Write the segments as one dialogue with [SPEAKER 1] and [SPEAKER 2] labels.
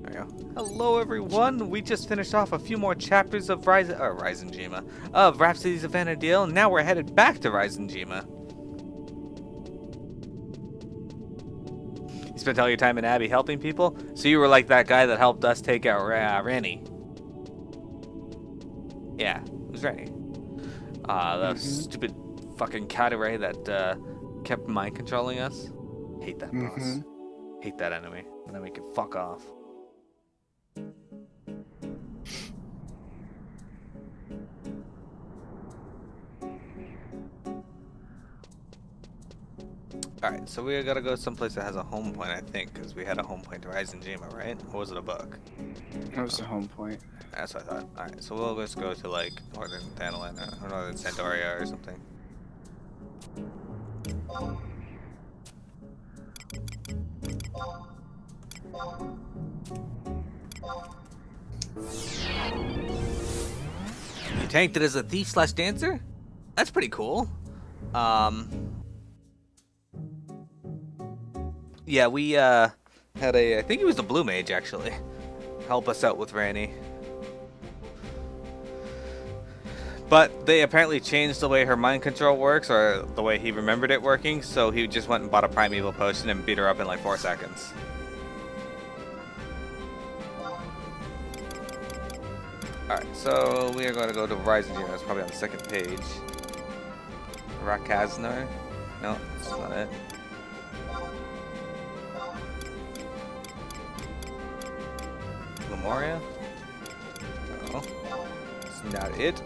[SPEAKER 1] There we go. Hello everyone, we just finished off a few more chapters of Raizenjima, of Rhapsodies of Vana'diel, and now we're headed back to Raizenjima. You spent all your time in Abbey helping people? So you were like that guy that helped us take out Ranny. Yeah, it was Ranny. That stupid fucking category that kept mind controlling us. Hate that boss. Hate that enemy. And then we can fuck off. Alright, so we gotta go someplace that has a home point, I think, because we had a home point to Raizenjima, right? Or was it a book?
[SPEAKER 2] That was a home point.
[SPEAKER 1] That's what I thought. Alright, so we'll just go to, like, Northern Vana'diel or Northern Sandoria or something. You tanked it as a thief/dancer? That's pretty cool. Yeah, we had I think he was the blue mage actually, help us out with Ranny. But they apparently changed the way her mind control works, or the way he remembered it working, so he just went and bought a primeval potion and beat her up in like 4 seconds. Alright, so we are going to go to Raizenjima. It's probably on the second page. Rakaznar? No, that's not it. Lemuria? No, it's not it.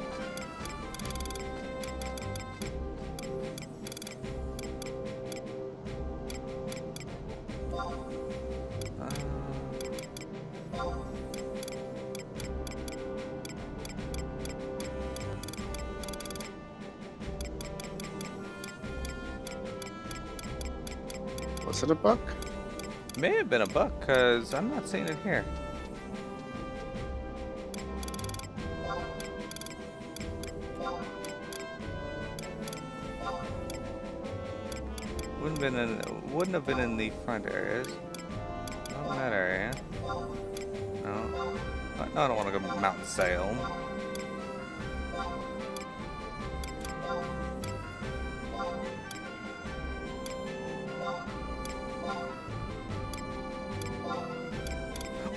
[SPEAKER 2] Was it a book?
[SPEAKER 1] May have been a book, because I'm not seeing it here. Wouldn't have been in the front areas. Not in that area. No. No, I don't want to go mountain sail.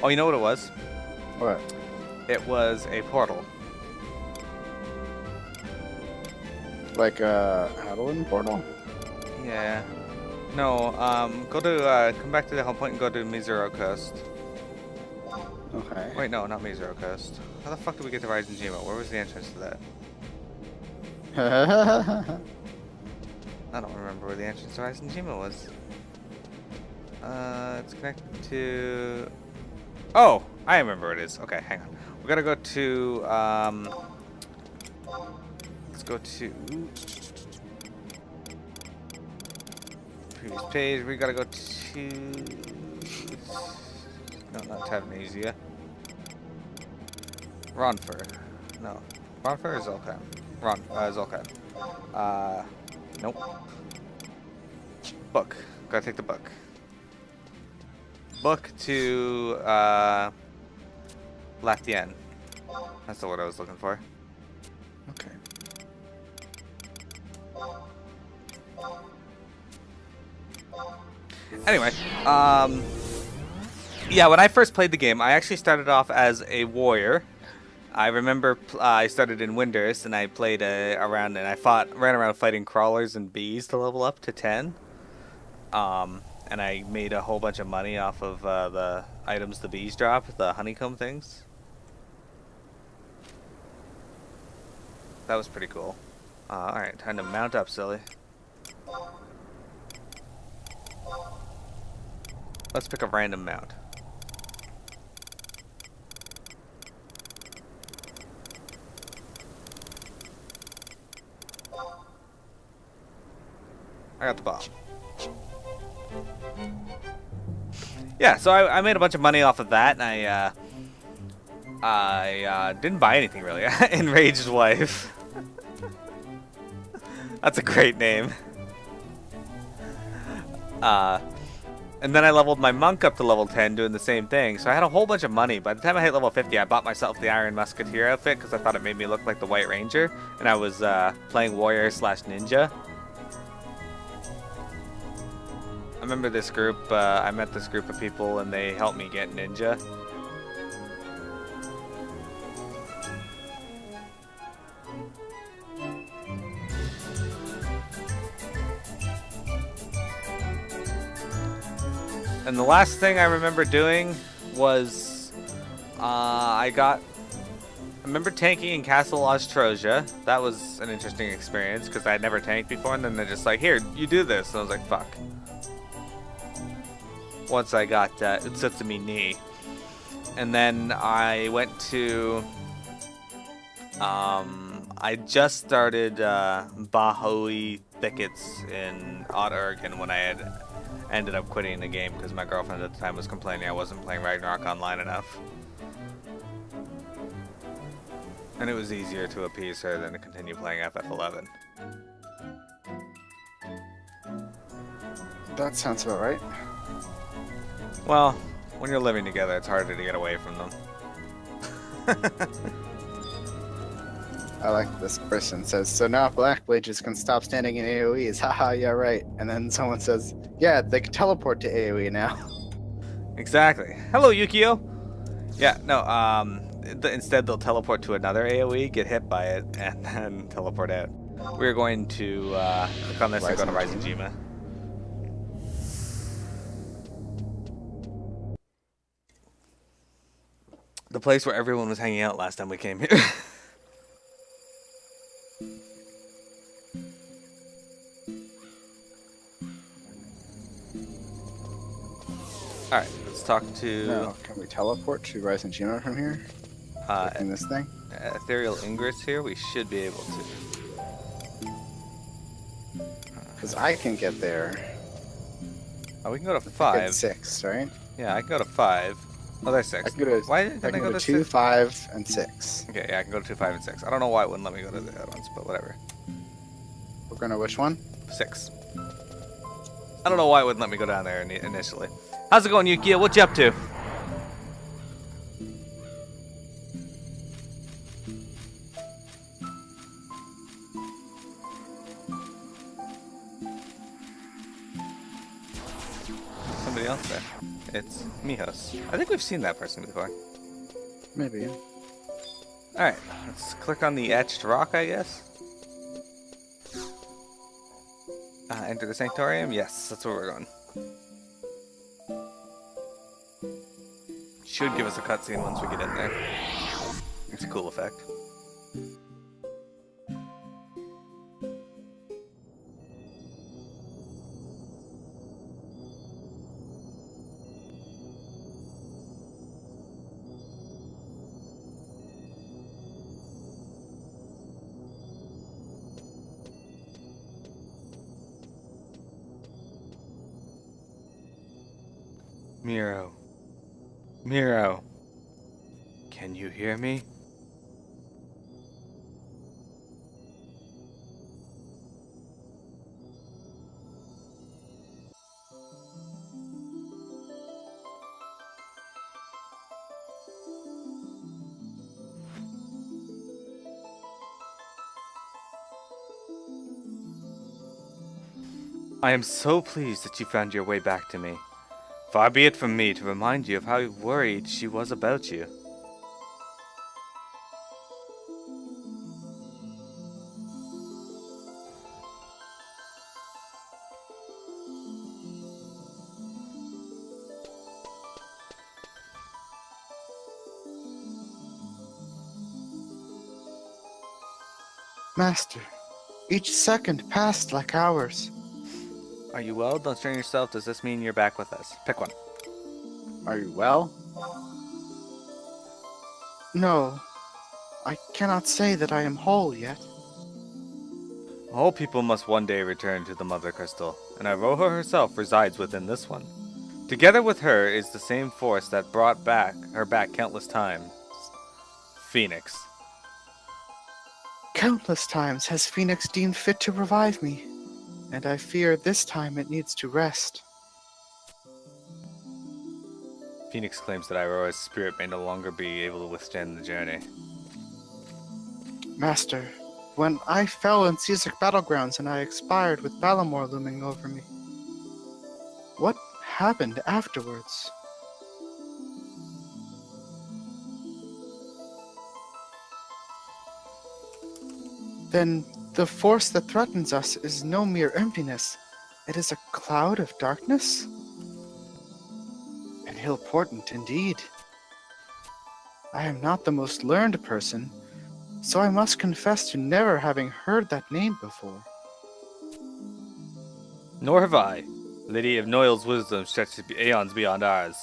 [SPEAKER 1] Oh, you know what it was?
[SPEAKER 2] What?
[SPEAKER 1] It was a portal.
[SPEAKER 2] Like a Adeline portal?
[SPEAKER 1] Yeah. No, go to, come back to the home point and go to Mizero Coast.
[SPEAKER 2] Okay.
[SPEAKER 1] Wait, no, not Mizero Coast. How the fuck did we get to Raizenjima? Where was the entrance to that? I don't remember where the entrance to Raizenjima was. It's connected to... Oh! I remember where it is. Okay, hang on. We gotta go to, let's go to... Previous page. We gotta go to... No, not Tavnesia. Ronfer. No. Ronfer is Zolkan. Zolkan. Nope. Book. Gotta take the book. Book to, Latien. That's the word I was looking for.
[SPEAKER 2] Okay.
[SPEAKER 1] Anyway, yeah, when I first played the game, I actually started off as a warrior. I remember I started in Winders, and I played around, and ran around fighting crawlers and bees to level up to 10. And I made a whole bunch of money off of the items the bees drop, the honeycomb things. That was pretty cool. Alright, time to mount up, silly. Let's pick a random mount. I got the bomb. Yeah, so I made a bunch of money off of that, and I didn't buy anything really. Enraged Wife. That's a great name. And then I leveled my monk up to level 10 doing the same thing. So I had a whole bunch of money. By the time I hit level 50, I bought myself the Iron Musketeer outfit because I thought it made me look like the White Ranger. And I was playing warrior slash ninja. I remember this group, I met this group of people and they helped me get ninja. And the last thing I remember doing was I remember tanking in Castle Ostrosia. That was an interesting experience because I had never tanked before, and then they're just like, here, you do this. And I was like, fuck. Once I got Utsutsumi. And then I went to I just started Bahoe Thickets in Odd Oregon when I had ended up quitting the game because my girlfriend at the time was complaining I wasn't playing Ragnarok online enough. And it was easier to appease her than to continue playing FF11.
[SPEAKER 2] That sounds about right.
[SPEAKER 1] Well, when you're living together, it's harder to get away from them.
[SPEAKER 2] I like this person says, so now Black Mages can stop standing in AoEs. Haha, yeah, right. And then someone says, yeah, they can teleport to AoE now.
[SPEAKER 1] Exactly. Hello, Yukio. Yeah, no, instead they'll teleport to another AoE, get hit by it, and then teleport out. We're going to click on this and go to Rising Jima. The place where everyone was hanging out last time we came here. Alright, let's talk to...
[SPEAKER 2] No, can we teleport to Rising Jima from here? In this thing?
[SPEAKER 1] Ethereal Ingress here, we should be able to.
[SPEAKER 2] Because I can get there.
[SPEAKER 1] Oh, we can go to 5.
[SPEAKER 2] Get 6, right?
[SPEAKER 1] Yeah, I can go to 5. Oh, there's 6.
[SPEAKER 2] I can go to,
[SPEAKER 1] why didn't I go to
[SPEAKER 2] 2,
[SPEAKER 1] 6?
[SPEAKER 2] 5, and 6.
[SPEAKER 1] Okay, yeah, I can go to 2, 5, and 6. I don't know why it wouldn't let me go to the other ones, but whatever.
[SPEAKER 2] We're going to which one?
[SPEAKER 1] 6. I don't know why it wouldn't let me go down there initially. How's it going, Yukio? What you up to? Somebody else there. It's Mihos. I think we've seen that person before.
[SPEAKER 2] Maybe.
[SPEAKER 1] Alright, let's click on the etched rock, I guess. Enter the Sanctorium? Yes, that's where we're going. Should give us a cutscene once we get in there. It's a cool effect. Miro. Miro. Can you hear me? I am so pleased that you found your way back to me. Far be it from me to remind you of how worried she was about you.
[SPEAKER 2] Master, each second passed like hours.
[SPEAKER 1] Are you well? Don't strain yourself. Does this mean you're back with us? Pick one.
[SPEAKER 2] Are you well? No, I cannot say that I am whole yet.
[SPEAKER 1] All people must one day return to the Mother Crystal, and Iroha herself resides within this one. Together with her is the same force that brought her back countless times. Phoenix.
[SPEAKER 2] Countless times has Phoenix deemed fit to revive me, and I fear this time it needs to rest.
[SPEAKER 1] Phoenix claims that Iroha's spirit may no longer be able to withstand the journey.
[SPEAKER 2] Master, when I fell in Caesar battlegrounds and I expired with Balamor looming over me, what happened afterwards? Then the force that threatens us is no mere emptiness. It is a cloud of darkness? An ill portent indeed. I am not the most learned person, so I must confess to never having heard that name before.
[SPEAKER 1] Nor have I. Lady of Noyle's wisdom stretches aeons beyond ours.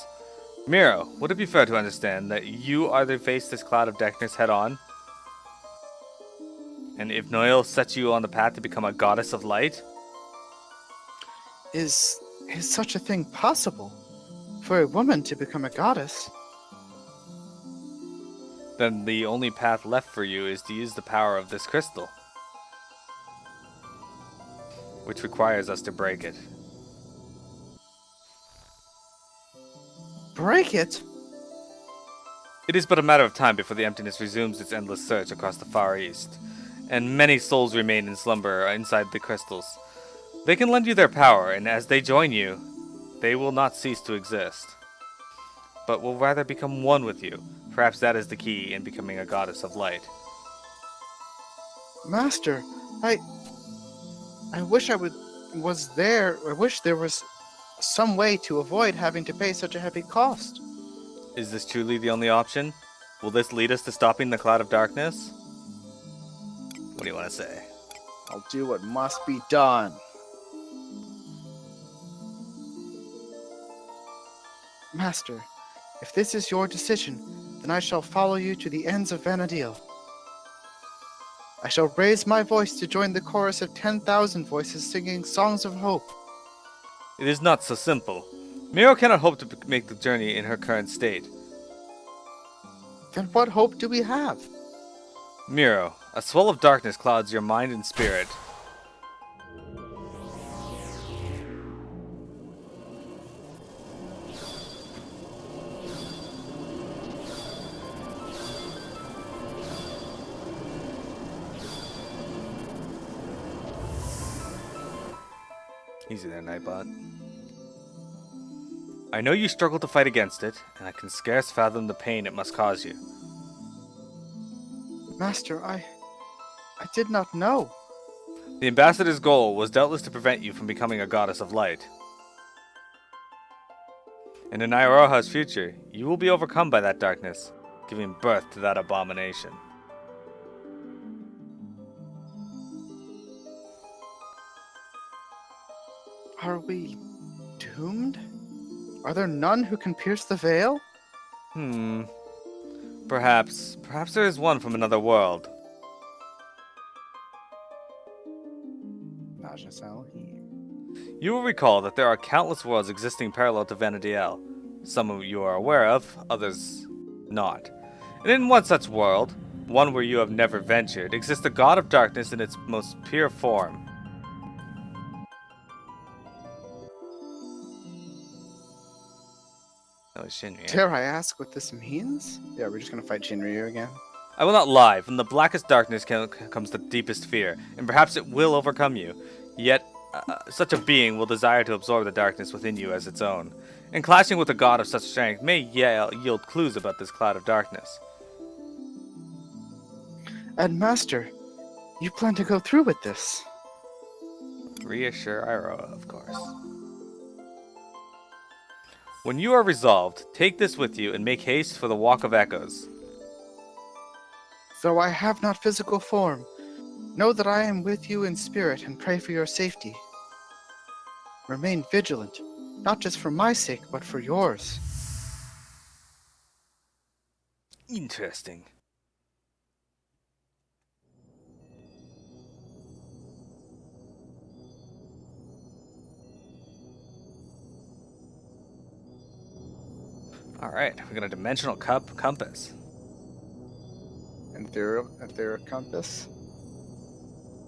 [SPEAKER 1] Miro, would it be fair to understand that you are to face this cloud of darkness head on? And if Noyle sets you on the path to become a goddess of light?
[SPEAKER 2] Is such a thing possible? For a woman to become a goddess?
[SPEAKER 1] Then the only path left for you is to use the power of this crystal, which requires us to break it.
[SPEAKER 2] Break it?
[SPEAKER 1] It is but a matter of time before the emptiness resumes its endless search across the Far East, and many souls remain in slumber inside the crystals. They can lend you their power, and as they join you, they will not cease to exist, but will rather become one with you. Perhaps that is the key in becoming a goddess of light.
[SPEAKER 2] Master, I wish was there. I wish there was some way to avoid having to pay such a heavy cost.
[SPEAKER 1] Is this truly the only option? Will this lead us to stopping the cloud of darkness? What do you want to say?
[SPEAKER 2] I'll do what must be done. Master, if this is your decision, then I shall follow you to the ends of Vana'diel. I shall raise my voice to join the chorus of 10,000 voices singing songs of hope.
[SPEAKER 1] It is not so simple. Miro cannot hope to make the journey in her current state.
[SPEAKER 2] Then what hope do we have?
[SPEAKER 1] Miro, a swell of darkness clouds your mind and spirit. Easy there, Nightbot. I know you struggle to fight against it, and I can scarce fathom the pain it must cause you.
[SPEAKER 2] Master, I did not know.
[SPEAKER 1] The ambassador's goal was doubtless to prevent you from becoming a goddess of light. And in Iroha's future, you will be overcome by that darkness, giving birth to that abomination.
[SPEAKER 2] Are we doomed? Are there none who can pierce the veil?
[SPEAKER 1] Perhaps there is one from another world. You will recall that there are countless worlds existing parallel to Vana'diel. Some of you are aware of, others not. And in one such world, one where you have never ventured, exists the god of darkness in its most pure form. That was Shinryu.
[SPEAKER 2] Dare I ask what this means? Yeah, we're just gonna fight Shinryu again.
[SPEAKER 1] I will not lie. From the blackest darkness comes the deepest fear, and perhaps it will overcome you. Yet, such a being will desire to absorb the darkness within you as its own, and clashing with a god of such strength may yield clues about this cloud of darkness.
[SPEAKER 2] And Master, you plan to go through with this?
[SPEAKER 1] Reassure Iroha, of course. When you are resolved, take this with you and make haste for the Walk of Echoes.
[SPEAKER 2] Though I have not physical form, know that I am with you in spirit and pray for your safety. Remain vigilant, not just for my sake, but for yours.
[SPEAKER 1] Interesting. Alright, we got a dimensional compass.
[SPEAKER 2] Ethereal compass?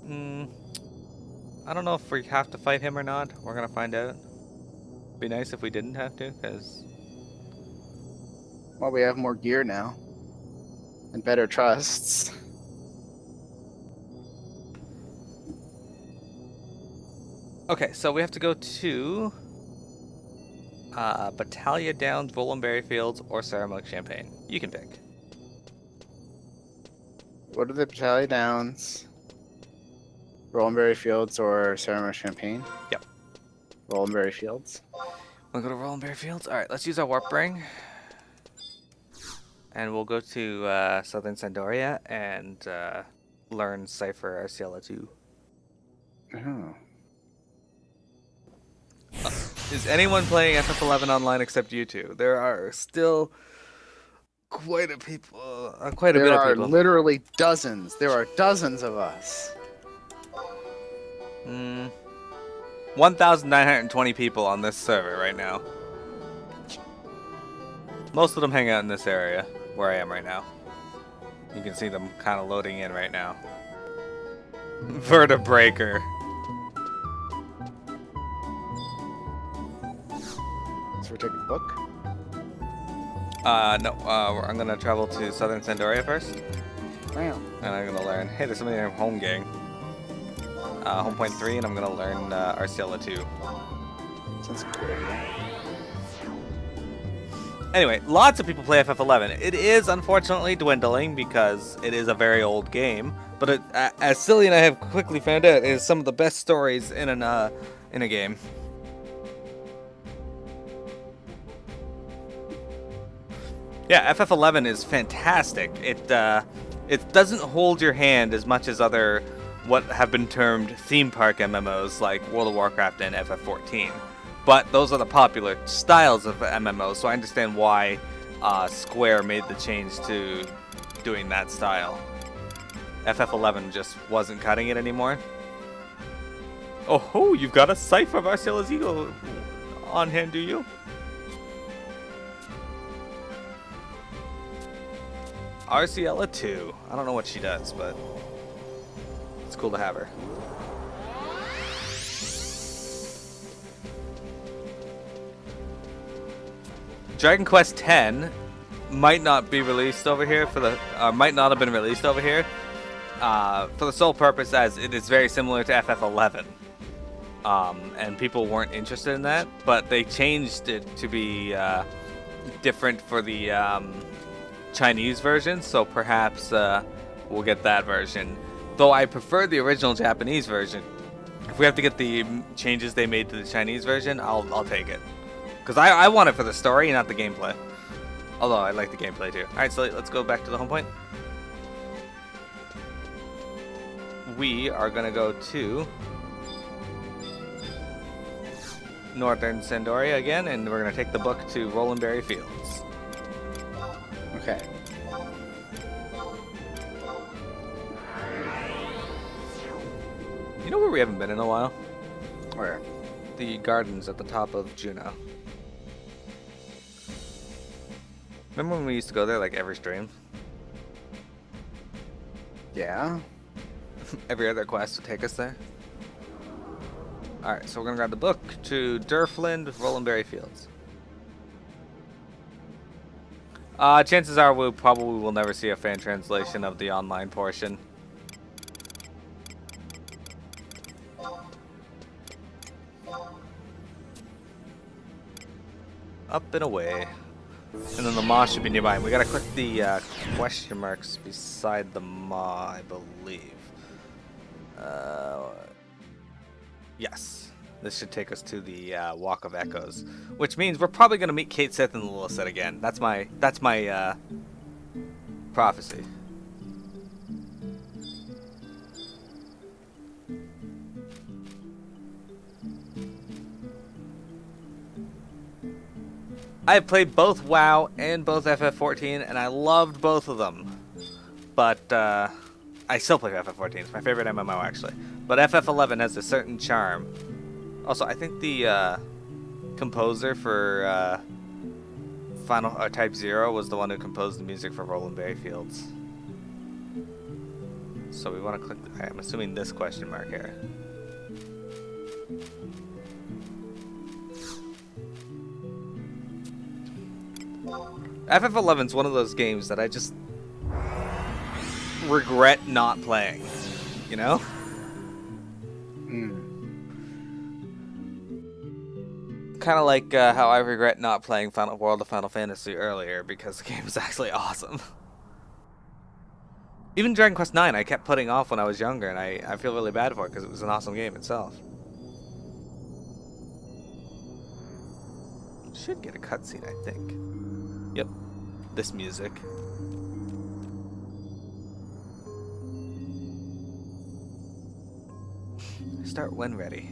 [SPEAKER 1] I don't know if we have to fight him or not. We're gonna find out. Be nice if we didn't have to, because
[SPEAKER 2] Well, we have more gear now. And better trusts.
[SPEAKER 1] Okay, so we have to go to Battaglia Downs, Rolandberry Fields, or Ceremonic Champagne. You can pick.
[SPEAKER 2] What are the Battaglia Downs? Rolandberry Fields or Ceremonic Champagne?
[SPEAKER 1] Yep.
[SPEAKER 2] Rolandberry Fields.
[SPEAKER 1] Wanna go to Rolandberry Fields? Alright, let's use our Warp Ring. And we'll go to Southern Sandoria and learn Cypher Arciela 2.
[SPEAKER 2] Oh.
[SPEAKER 1] Is anyone playing FF11 online except you two? There are still quite a bit of people.
[SPEAKER 2] There are literally dozens. There are dozens of us.
[SPEAKER 1] 1,920 people on this server right now. Most of them hang out in this area where I am right now. You can see them kind of loading in right now. Vertebreaker.
[SPEAKER 2] So we're taking a book?
[SPEAKER 1] No, I'm gonna travel to Southern Sandoria first.
[SPEAKER 2] Wow.
[SPEAKER 1] And I'm gonna learn, hey, there's somebody named Home Gang. Home Point 3, and I'm gonna learn Arciela 2.
[SPEAKER 2] Sounds like a good idea.
[SPEAKER 1] Anyway, lots of people play FF11. It is unfortunately dwindling because it is a very old game, but it, as Silly and I have quickly found out, it is some of the best stories in a game. Yeah, FF11 is fantastic. It doesn't hold your hand as much as other what have been termed theme park MMOs like World of Warcraft and FF14. But those are the popular styles of MMOs, so I understand why Square made the change to doing that style. FF11 just wasn't cutting it anymore. Oh ho, you've got a Cypher of Arciela's Eagle on hand, do you? Arciela 2. I don't know what she does, but it's cool to have her. Dragon Quest X might not be released over here might not have been released over here for the sole purpose as it is very similar to FF11. And people weren't interested in that, but they changed it to be different for the Chinese version, so perhaps we'll get that version. Though I prefer the original Japanese version. If we have to get the changes they made to the Chinese version, I'll take it. Because I want it for the story, not the gameplay. Although I like the gameplay too. Alright, so let's go back to the home point. We are going to go to Northern Sandoria again, and we're going to take the book to Rolandberry Fields.
[SPEAKER 2] Okay.
[SPEAKER 1] You know where we haven't been in a while?
[SPEAKER 2] Where?
[SPEAKER 1] The gardens at the top of Juno. Remember when we used to go there like every stream?
[SPEAKER 2] Yeah.
[SPEAKER 1] Every other quest would take us there. Alright, so we're gonna grab the book to Durfland, Rolandberry Fields. Chances are we probably will never see a fan translation of the online portion. Up and away. And then the maw should be nearby. We gotta click the question marks beside the maw, I believe. Yes. This should take us to the Walk of Echoes, which means we're probably gonna meet Kate Sith and the Lilith again. That's my prophecy. I played both WoW and both FF14, and I loved both of them. But I still play FF14. It's my favorite MMO, actually. But FF11 has a certain charm. Also, I think the composer for Type 0 was the one who composed the music for Rolandberry Fields. So we want to click, I'm assuming this question mark here. FF11's one of those games that I just regret not playing, you know?
[SPEAKER 2] Hmm.
[SPEAKER 1] Kind of like how I regret not playing World of Final Fantasy earlier because the game was actually awesome. Even Dragon Quest IX I kept putting off when I was younger, and I feel really bad for it because it was an awesome game itself. Should get a cutscene, I think. Yep, this music. Start when ready.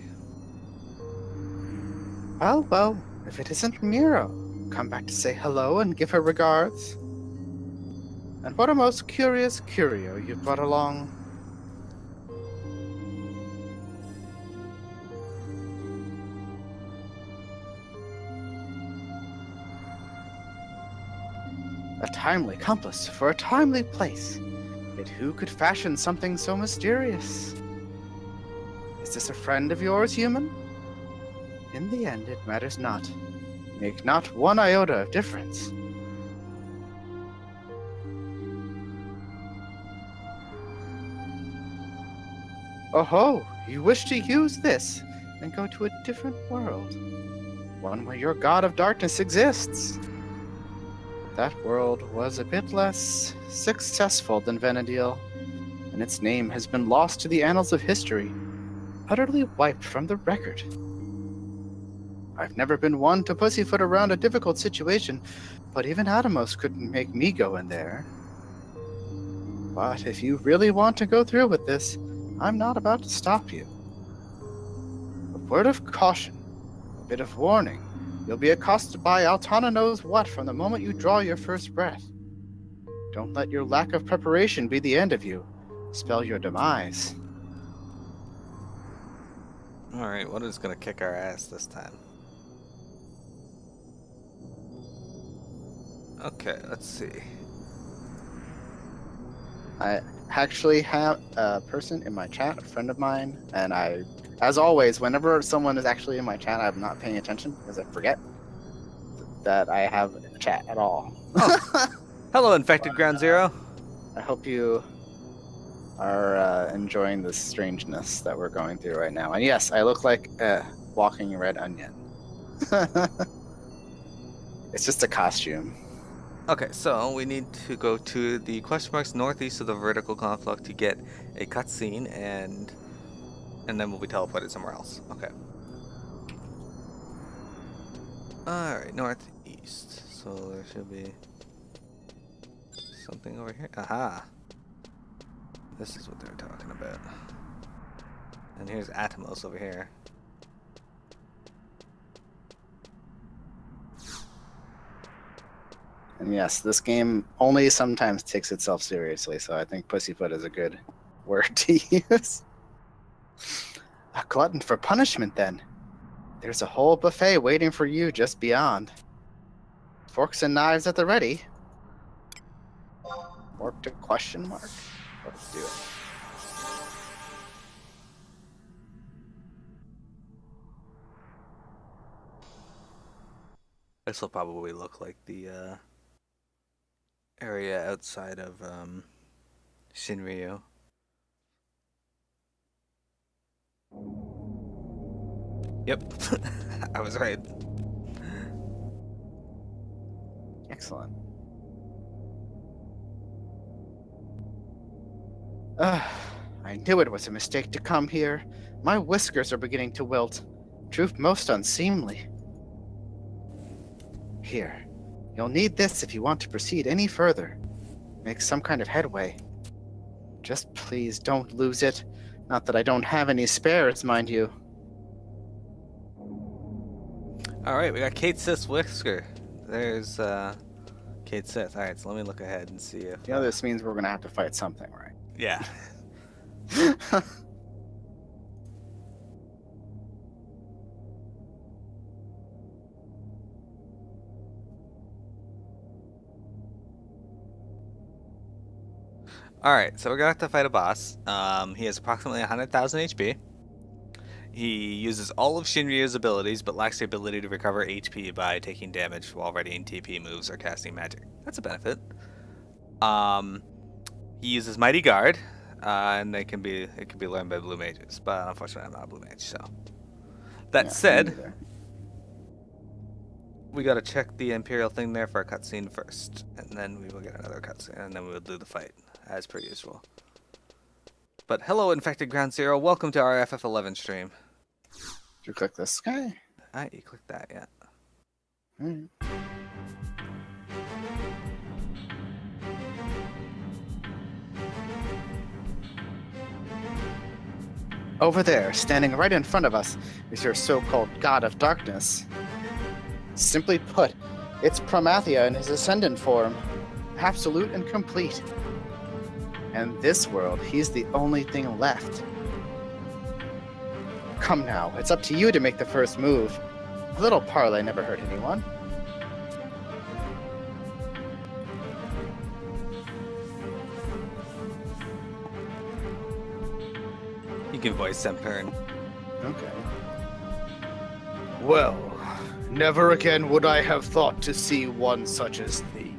[SPEAKER 2] Well, if it isn't Miro, come back to say hello and give her regards. And what a most curious curio you've brought along. A timely compass for a timely place. Yet who could fashion something so mysterious? Is this a friend of yours, human? In the end, it matters not. Make not one iota of difference. Oh ho, you wish to use this and go to a different world. One where your god of darkness exists. That world was a bit less successful than Vana'diel, and its name has been lost to the annals of history, utterly wiped from the record. I've never been one to pussyfoot around a difficult situation, but even Atomos couldn't make me go in there. But if you really want to go through with this, I'm not about to stop you. A word of caution, a bit of warning. You'll be accosted by Altana knows what from the moment you draw your first breath. Don't let your lack of preparation be the end of you. Spell your demise.
[SPEAKER 1] Alright, what is gonna kick our ass this time? Okay, let's see.
[SPEAKER 2] I actually have a person in my chat, a friend of mine, and as always, whenever someone is actually in my chat, I'm not paying attention because I forget that I have a chat at all.
[SPEAKER 1] Oh. Hello, Infected Ground Zero.
[SPEAKER 2] I hope you are enjoying the strangeness that we're going through right now. And yes, I look like a walking red onion. It's just a costume.
[SPEAKER 1] Okay, so we need to go to the question marks northeast of the vertical conflict to get a cutscene, and then we'll be teleported somewhere else. Okay. Alright, northeast. So there should be something over here. Aha! This is what they were talking about. And here's Atomos over here.
[SPEAKER 2] And yes, this game only sometimes takes itself seriously, so I think pussyfoot is a good word to use. A glutton for punishment, then. There's a whole buffet waiting for you just beyond. Forks and knives at the ready. Warp to question mark? Let's do it.
[SPEAKER 1] This will probably look like the area outside of Shinryu. Yep, I was right.
[SPEAKER 2] Excellent. I knew it was a mistake to come here. My whiskers are beginning to wilt. Truth most unseemly. Here, you'll need this if you want to proceed any further. Make some kind of headway. Just please don't lose it. Not that I don't have any spares, mind you.
[SPEAKER 1] Alright, we got Kate Sith's whisker. There's Kate Sith. Alright, so let me look ahead and see if...
[SPEAKER 2] You know this means we're gonna have to fight something, right?
[SPEAKER 1] Yeah. Alright, so we're gonna have to fight a boss. He has approximately 100,000 HP. He uses all of Shinryo's abilities, but lacks the ability to recover HP by taking damage while readying TP moves or casting magic. That's a benefit. He uses Mighty Guard, and it can be learned by blue mages, but unfortunately I'm not a blue mage. So that said, we gotta check the Imperial thing there for a cutscene first, and then we will get another cutscene, and then we will do the fight as per usual. But hello, Infected Ground Zero. Welcome to our FF11 stream.
[SPEAKER 2] Did you click this guy?
[SPEAKER 1] You clicked that, yeah.
[SPEAKER 2] Alright. Over there, standing right in front of us, is your so-called God of Darkness. Simply put, it's Promathia in his Ascendant form. Absolute and complete. And this world, he's the only thing left. Come now, it's up to you to make the first move. A little parley never hurt anyone.
[SPEAKER 1] You can voice Sempern.
[SPEAKER 2] Okay. Well, never again would I have thought to see one such as thee.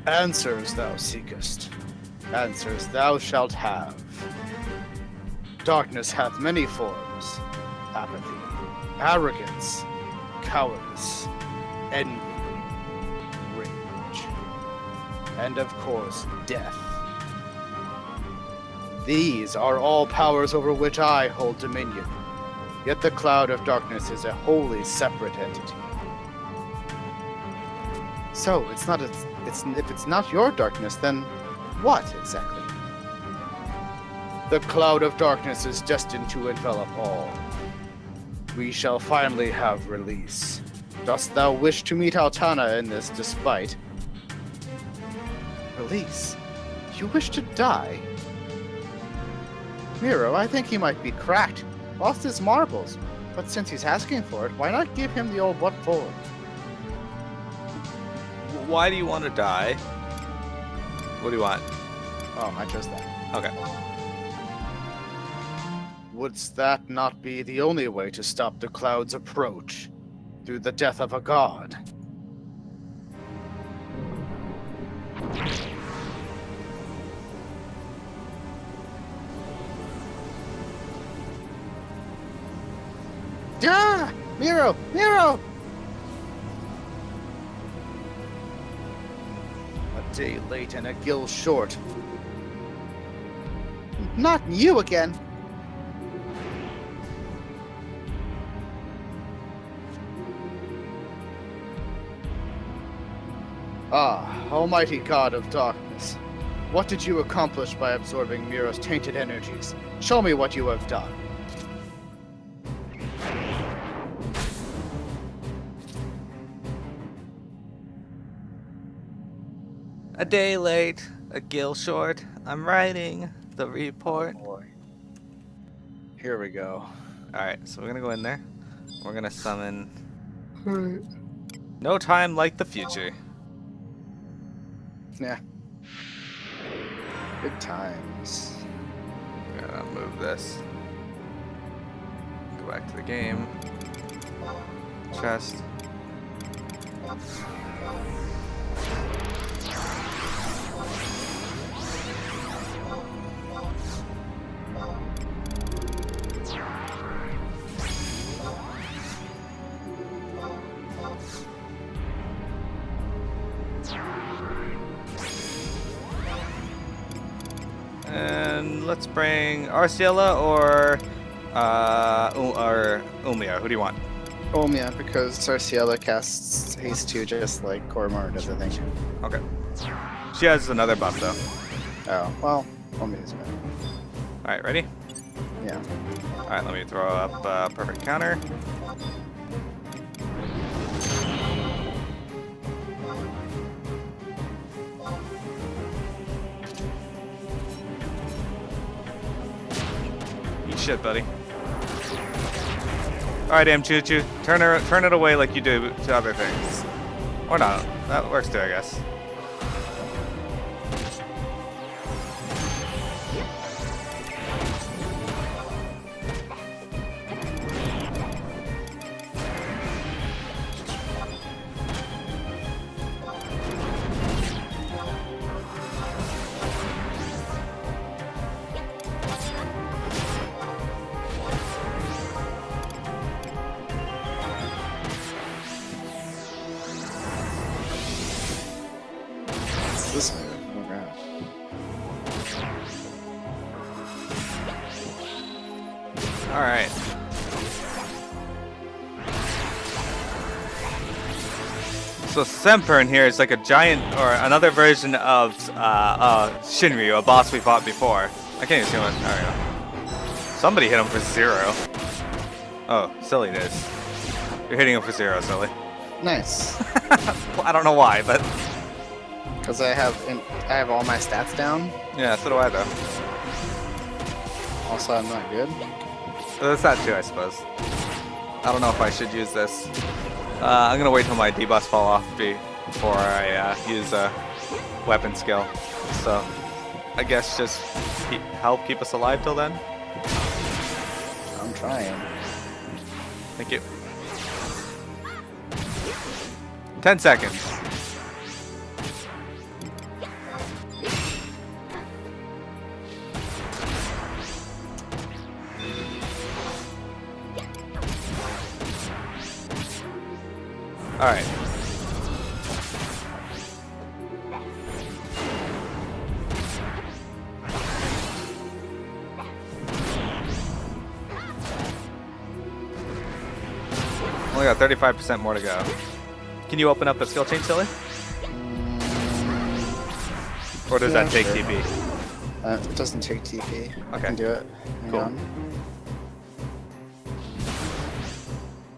[SPEAKER 2] Answers thou seekest, answers thou shalt have. Darkness hath many forms: apathy, arrogance, cowardice, envy, rage, and of course, death. These are all powers over which I hold dominion, yet the cloud of darkness is a wholly separate entity. So, if it's not your darkness, then what exactly? The cloud of darkness is destined to envelop all. We shall finally have release. Dost thou wish to meet Altana in this despite? Release? You wish to die? Miro, I think he might be cracked. Lost his marbles. But since he's asking for it, why not give him the old what for?
[SPEAKER 1] Why do you want to die? What do you want?
[SPEAKER 2] Oh, I chose that.
[SPEAKER 1] Okay.
[SPEAKER 2] Wouldst that not be the only way to stop the cloud's approach? Through the death of a god? Ah! Miro! Miro! A day late and a gill short. Not you again! Ah, almighty god of darkness. What did you accomplish by absorbing Miro's tainted energies? Show me what you have done.
[SPEAKER 1] A day late, a gill short. I'm writing the report.
[SPEAKER 2] Oh boy. Here we go.
[SPEAKER 1] Alright, so we're gonna go in there. We're gonna summon No Time Like the Future.
[SPEAKER 2] Yeah. Good times.
[SPEAKER 1] I'm gonna move this. Go back to the game. Chest. And let's bring Arciela or Umia. Who do you want?
[SPEAKER 2] Omia, because Sarciela casts Haste 2 just like Koromar does, I think.
[SPEAKER 1] Okay. She has another buff though.
[SPEAKER 2] Oh, well, Omia's better.
[SPEAKER 1] Alright, ready?
[SPEAKER 2] Yeah.
[SPEAKER 1] Alright, let me throw up a perfect counter. Eat shit, buddy. Alright, Choo-Choo. Turn it away like you do to other things. Or not. That works too, I guess. Alright. So Semper in here is like a giant, or another version of Shinryu, a boss we fought before. I can't even see what. There we go. Somebody hit him for 0. Oh, Silly did. You're hitting him for 0, Silly.
[SPEAKER 2] Nice.
[SPEAKER 1] Well, I don't know why, but
[SPEAKER 2] Because I have all my stats down.
[SPEAKER 1] yeah, so do I though.
[SPEAKER 2] Also, I'm not good.
[SPEAKER 1] So that's that too, I suppose. I don't know if I should use this. I'm gonna wait till my debuffs fall off before I use a weapon skill. So I guess just help keep us alive till then.
[SPEAKER 2] I'm trying.
[SPEAKER 1] Thank you. 10 seconds. All right. Only got 35% more to go. Can you open up a skill chain, Silly? Or does that take
[SPEAKER 2] sure.
[SPEAKER 1] TP?
[SPEAKER 2] It doesn't take TP. I
[SPEAKER 1] Okay.
[SPEAKER 2] can do it. Hang
[SPEAKER 1] Cool.
[SPEAKER 2] on.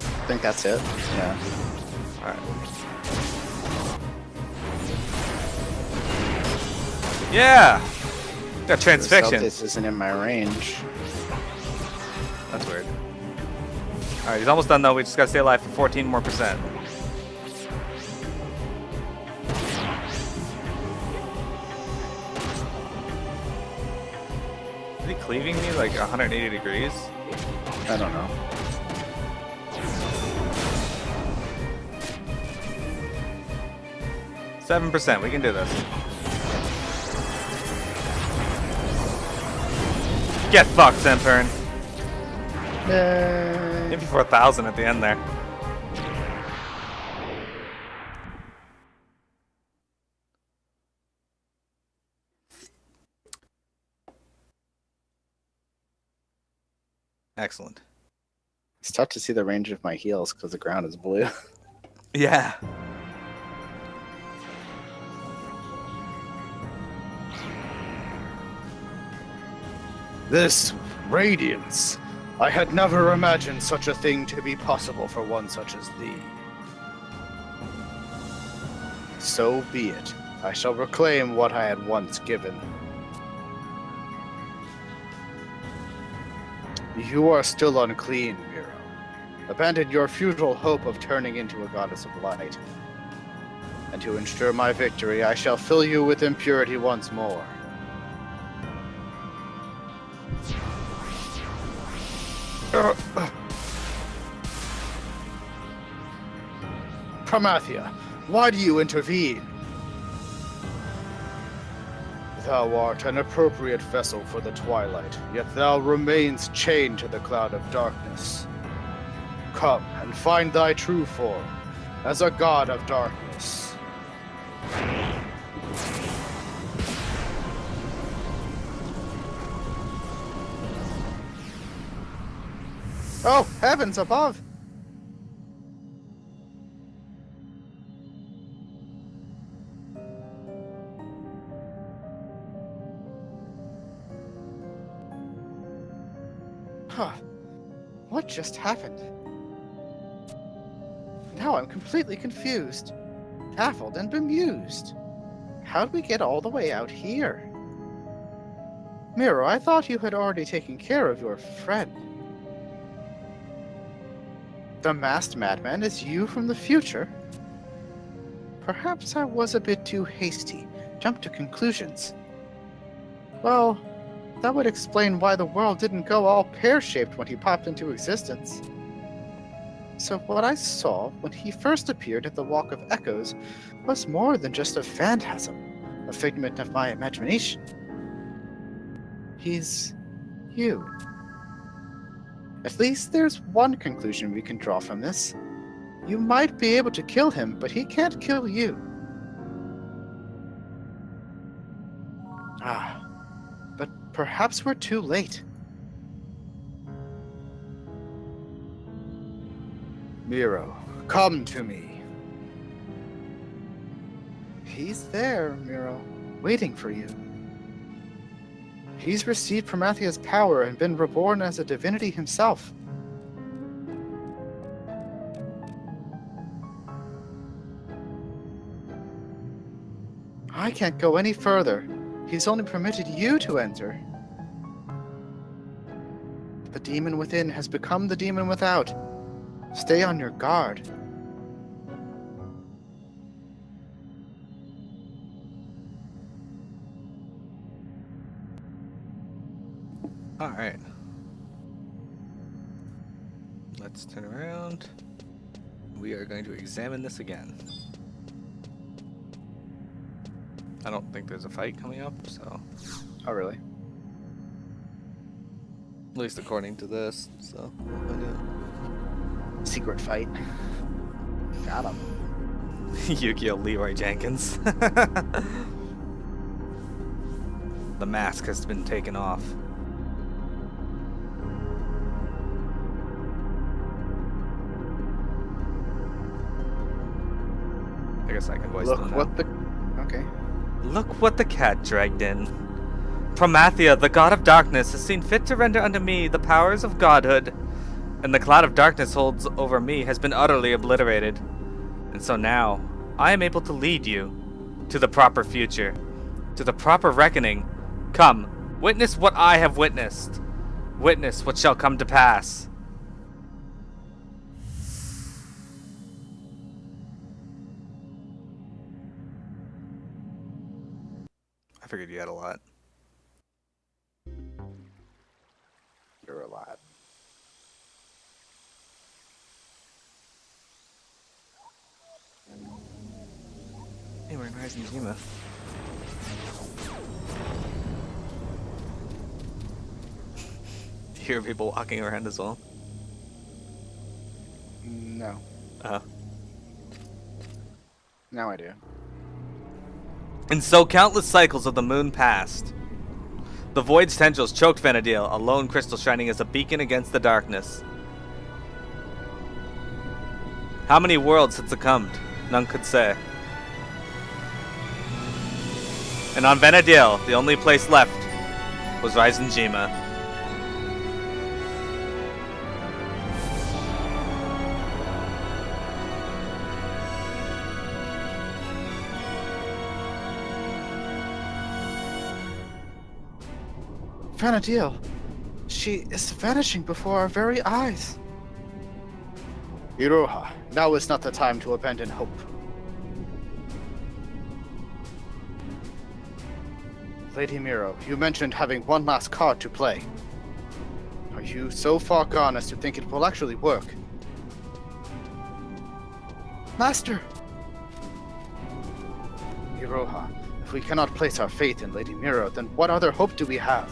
[SPEAKER 2] I think that's it. Yeah.
[SPEAKER 1] Alright. Yeah! Got transfixion.
[SPEAKER 2] This isn't in my range.
[SPEAKER 1] That's weird. Alright, he's almost done though. We just gotta stay alive for 14 more percent. Is he cleaving me like 180 degrees?
[SPEAKER 2] I don't know.
[SPEAKER 1] Seven %. We can do this. Get fucked, Sempern.
[SPEAKER 2] Yay.
[SPEAKER 1] Maybe for 1,000 at the end there. Excellent.
[SPEAKER 2] It's tough to see the range of my heals because the ground is blue.
[SPEAKER 1] Yeah.
[SPEAKER 2] This radiance. I had never imagined such a thing to be possible for one such as thee. So be it. I shall reclaim what I had once given. You are still unclean, Miro. Abandon your futile hope of turning into a goddess of light. And to ensure my victory, I shall fill you with impurity once more. Promathia, why do you intervene? Thou art an appropriate vessel for the twilight, yet thou remains chained to the cloud of darkness. Come and find thy true form as a god of darkness. Oh, heavens above! Huh. What just happened? Now I'm completely confused, baffled, and bemused. How did we get all the way out here? Miro, I thought you had already taken care of your friend. The masked madman is you from the future? Perhaps I was a bit too hasty, jumped to conclusions. Well, that would explain why the world didn't go all pear-shaped when he popped into existence. So what I saw when he first appeared at the Walk of Echoes was more than just a phantasm, a figment of my imagination. He's you. At least there's one conclusion we can draw from this. You might be able to kill him, but he can't kill you. But perhaps we're too late. Miro, come to me. He's there, Miro, waiting for you. He's received Promethea's power and been reborn as a divinity himself. I can't go any further. He's only permitted you to enter. The demon within has become the demon without. Stay on your guard.
[SPEAKER 1] Alright. Let's turn around. We are going to examine this again. I don't think there's a fight coming up, so...
[SPEAKER 2] Oh, really?
[SPEAKER 1] At least according to this, so we'll find out.
[SPEAKER 2] Secret fight. Got him.
[SPEAKER 1] Yu-Gi-Oh! Leroy Jenkins. The mask has been taken off. I guess I can voice them now.
[SPEAKER 2] Okay.
[SPEAKER 1] Look what the cat dragged in. Prometheia, the god of darkness, has seen fit to render unto me the powers of godhood, and the cloud of darkness holds over me has been utterly obliterated. And so now, I am able to lead you to the proper future, to the proper reckoning. Come, witness what I have witnessed. Witness what shall come to pass. I figured you had a lot.
[SPEAKER 2] You're a lot.
[SPEAKER 1] Hey, we're in Rising Zima. Do you hear people walking around as well?
[SPEAKER 2] No.
[SPEAKER 1] Uh-huh.
[SPEAKER 2] Now I do.
[SPEAKER 1] And so countless cycles of the moon passed. The void's tendrils choked Vana'diel, a lone crystal shining as a beacon against the darkness. How many worlds had succumbed? None could say. And on Vana'diel, the only place left was Rising Zima.
[SPEAKER 2] Vana'diel, she is vanishing before our very eyes. Iroha, now is not the time to abandon hope. Lady Miro, you mentioned having one last card to play. Are you so far gone as to think it will actually work? Master! Iroha, if we cannot place our faith in Lady Miro, then what other hope do we have?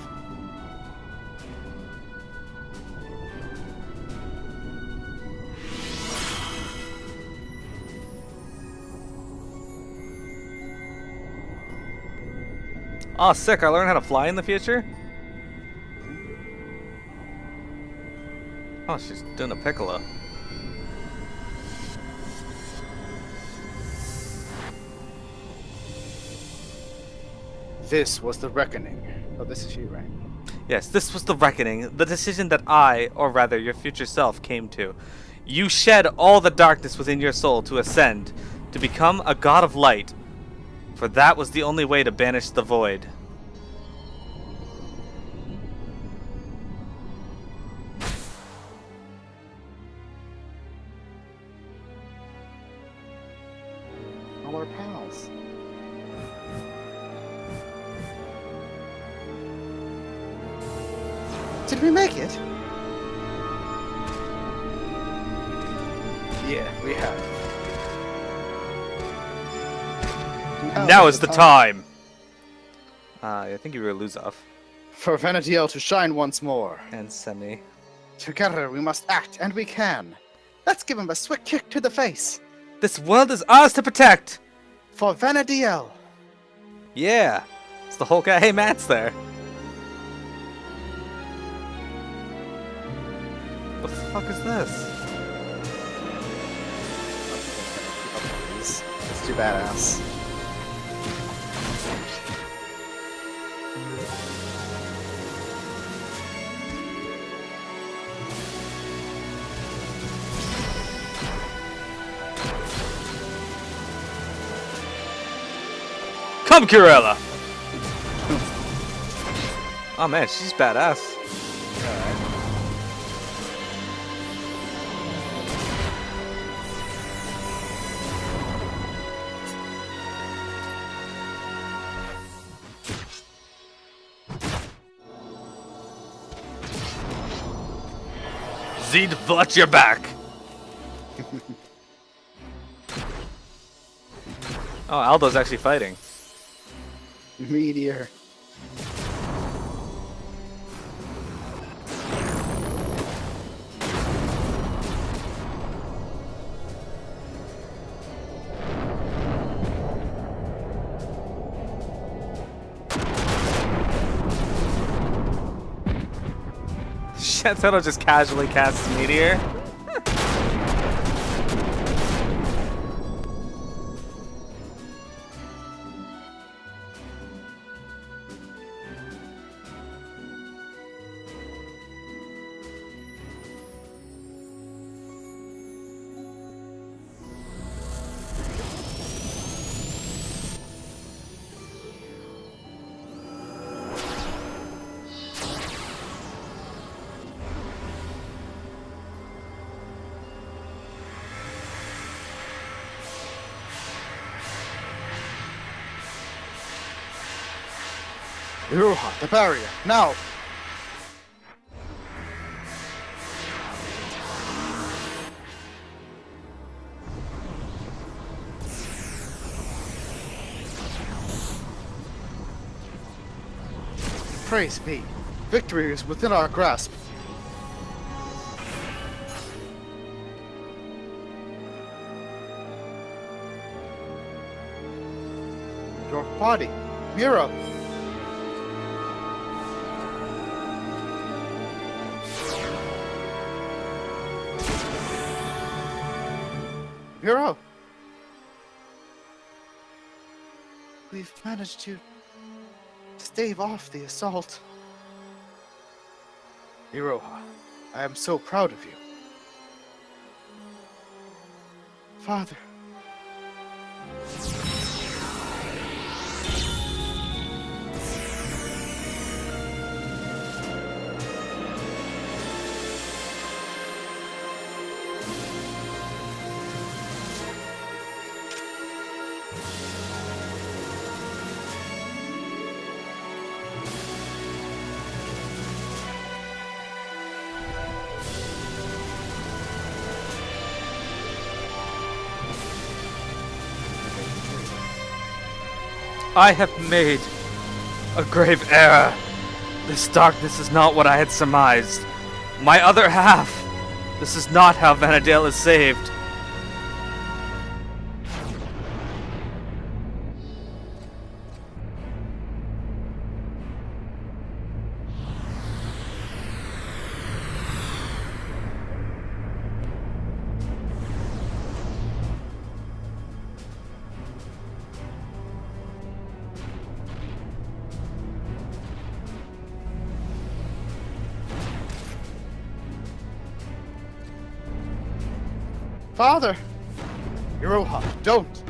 [SPEAKER 1] Oh, sick, I learned how to fly in the future? Oh, she's doing a piccolo.
[SPEAKER 2] This was the reckoning. Oh, this is you, right?
[SPEAKER 1] Yes, this was the reckoning, the decision that I, or rather your future self, came to. You shed all the darkness within your soul to ascend, to become a god of light, for that was the only way to banish the void.
[SPEAKER 2] All our pals. Did we make it? Yeah, we have.
[SPEAKER 1] Now is the time! I think you were Luzov.
[SPEAKER 2] For Vana'diel to shine once more.
[SPEAKER 1] And Semi.
[SPEAKER 2] Together we must act, and we can. Let's give him a swift kick to the face.
[SPEAKER 1] This world is ours to protect!
[SPEAKER 2] For Vana'diel.
[SPEAKER 1] Yeah! It's the whole guy. Hey, Matt's there. The fuck is this?
[SPEAKER 2] That's too badass.
[SPEAKER 1] Come, Curella! Oh man, she's badass. Zed, watch your back! Oh, Aldo's actually fighting.
[SPEAKER 2] Meteor.
[SPEAKER 1] Shantato just casually casts Meteor.
[SPEAKER 2] Iroha, the barrier, now! Praise be. Victory is within our grasp. Your body, Miro! Miro! We've managed to stave off the assault. Iroha, I am so proud of you. Father.
[SPEAKER 1] I have made a grave error. This darkness is not what I had surmised. My other half! This is not how Vana'diel is saved.
[SPEAKER 2] Father! Iroha, don't!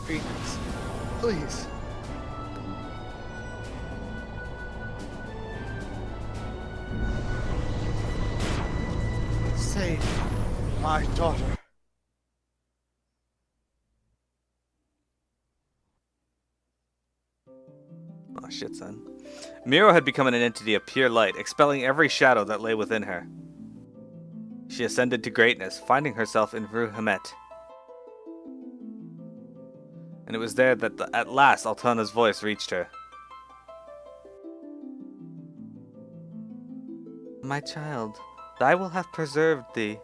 [SPEAKER 2] Phoenix, please. Save my daughter.
[SPEAKER 1] Oh shit, son. Miro had become an entity of pure light, expelling every shadow that lay within her. She ascended to greatness, finding herself in Ruhamet. And it was there that at last Altana's voice reached her. My child, I will have preserved thee,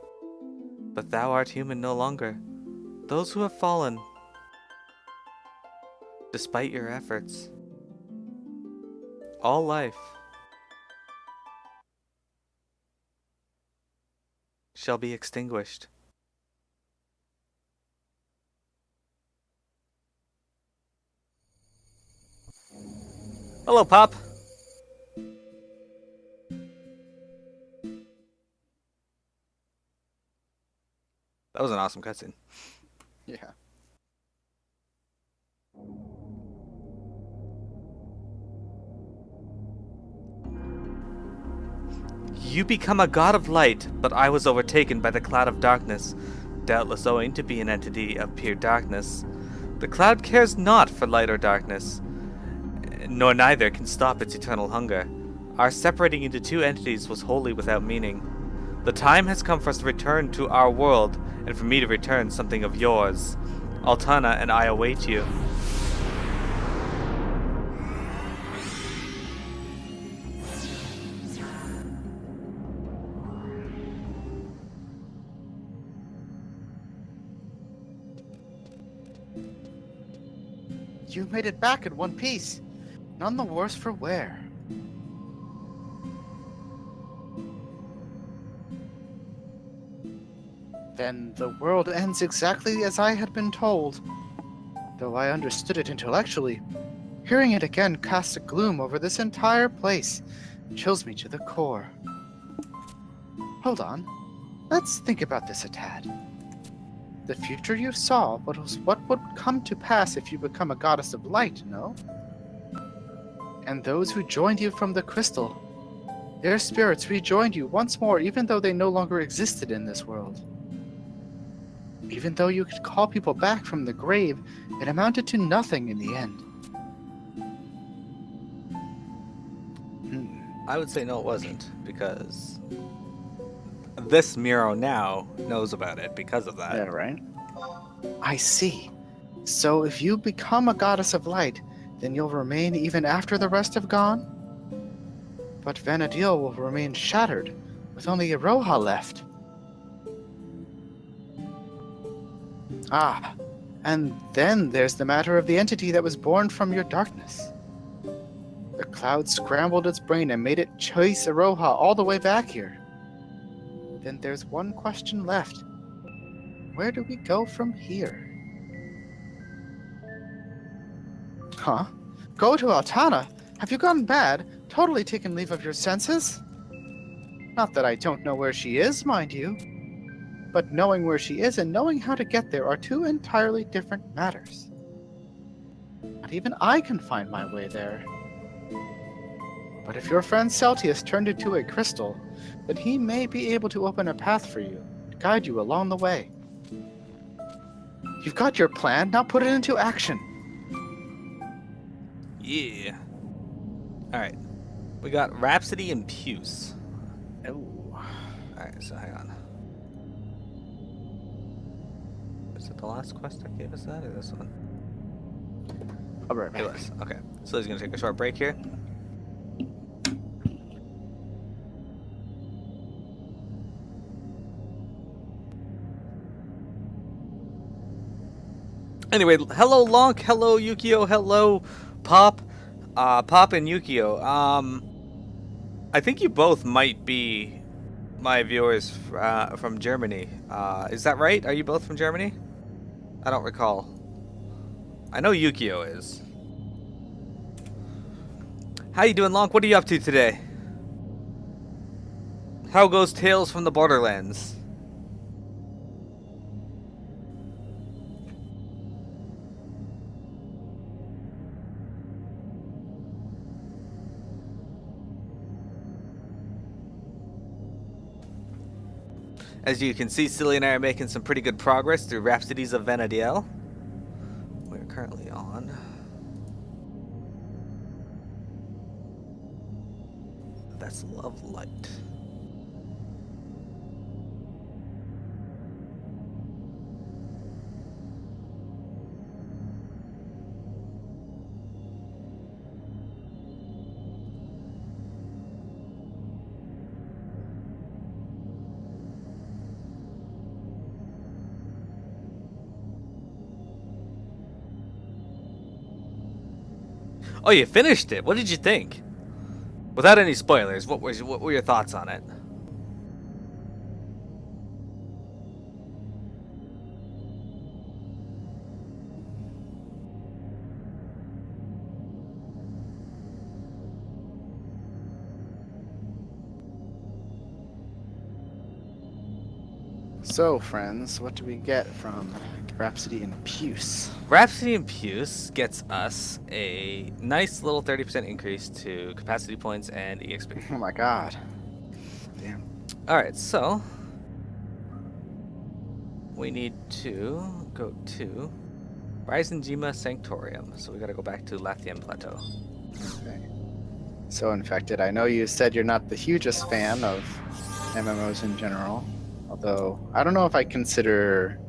[SPEAKER 1] but thou art human no longer. Those who have fallen, despite your efforts, all life shall be extinguished. Hello, Pop. That was an awesome cutscene.
[SPEAKER 2] Yeah.
[SPEAKER 1] You become a god of light, but I was overtaken by the cloud of darkness, doubtless owing to be an entity of pure darkness. The cloud cares not for light or darkness, nor neither can stop its eternal hunger. Our separating into two entities was wholly without meaning. The time has come for us to return to our world, and for me to return something of yours. Altana and I await you.
[SPEAKER 2] You made it back in one piece. None the worse for wear. Then the world ends exactly as I had been told. Though I understood it intellectually, hearing it again casts a gloom over this entire place, chills me to the core. Hold on. Let's think about this a tad. The future you saw was what would come to pass if you become a goddess of light, no? And those who joined you from the crystal, their spirits rejoined you once more even though they no longer existed in this world. Even though you could call people back from the grave, it amounted to nothing in the end.
[SPEAKER 1] I would say no, it wasn't, because this Miro now knows about it because of that.
[SPEAKER 2] Yeah, right? I see. So if you become a goddess of light, then you'll remain even after the rest have gone? But Vana'diel will remain shattered, with only Iroha left. Ah, and then there's the matter of the entity that was born from your darkness. The cloud scrambled its brain and made it chase Iroha all the way back here. Then there's one question left. Where do we go from here? Huh? Go to Altana? Have you gone bad? Totally taken leave of your senses? Not that I don't know where she is, mind you. But knowing where she is and knowing how to get there are two entirely different matters. Not even I can find my way there. But if your friend Celtius turned into a crystal, then he may be able to open a path for you, to guide you along the way. You've got your plan, now put it into action.
[SPEAKER 1] Yeah. Alright. We got Rhapsody and Puce.
[SPEAKER 2] Oh.
[SPEAKER 1] Alright, so hang on. Is it the last quest that gave us that, or this one?
[SPEAKER 2] I'll be right back.
[SPEAKER 1] It was. Okay. So he's gonna take a short break here. Anyway, hello Lonk, hello Yukio, hello Pop. Pop and Yukio. I think you both might be my viewers from Germany. Is that right? Are you both from Germany? I don't recall. I know Yukio is. How you doing, Lonk? What are you up to today? How goes Tales from the Borderlands? As you can see, Silly and I are making some pretty good progress through Rhapsodies of Vana'diel. We're currently on Vessel of Light. Oh, you finished it. What did you think? Without any spoilers, what were your thoughts on it?
[SPEAKER 2] So, friends, what do we get from Rhapsody and Puce?
[SPEAKER 1] Rhapsody and Puce gets us a nice little 30% increase to capacity points and EXP.
[SPEAKER 2] Oh my god. Damn.
[SPEAKER 1] Alright, so we need to go to Ryzenjima Sanctorium. So we gotta go back to Lathian Plateau.
[SPEAKER 2] Okay. So, Infected, I know you said you're not the hugest fan of MMOs in general. Although, I don't know if I consider...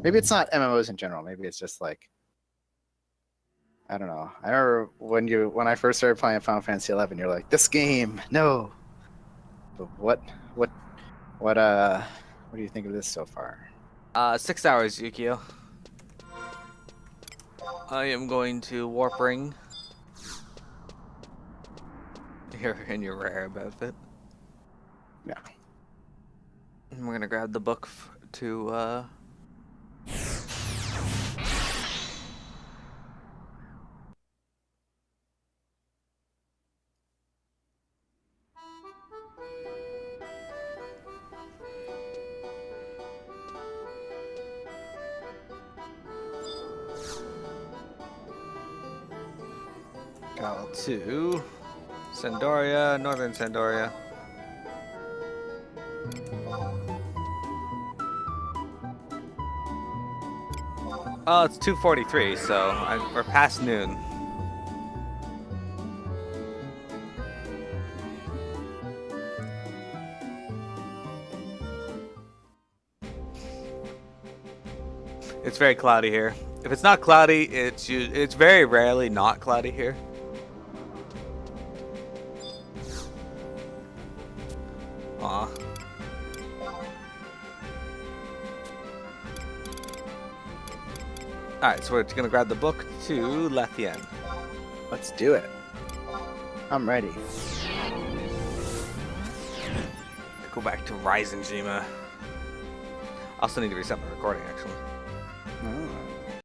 [SPEAKER 2] Maybe it's not MMOs in general. Maybe it's just like... I don't know. I remember when I first started playing Final Fantasy XI, you're like, this game, no! But what do you think of this so far?
[SPEAKER 1] 6 hours, Yukio. I am going to Warp Ring. You're in your rare about it.
[SPEAKER 2] Yeah.
[SPEAKER 1] And we're gonna grab the book to Sandoria, Northern Sandoria. Oh, it's 2:43, so we're past noon. It's very cloudy here. If it's not cloudy, it's very rarely not cloudy here. Aw. Alright, so we're gonna grab the book to Lathian.
[SPEAKER 2] Let's do it. I'm ready.
[SPEAKER 1] Go back to Ryzenjima. I also need to reset my recording, actually.
[SPEAKER 2] Oh.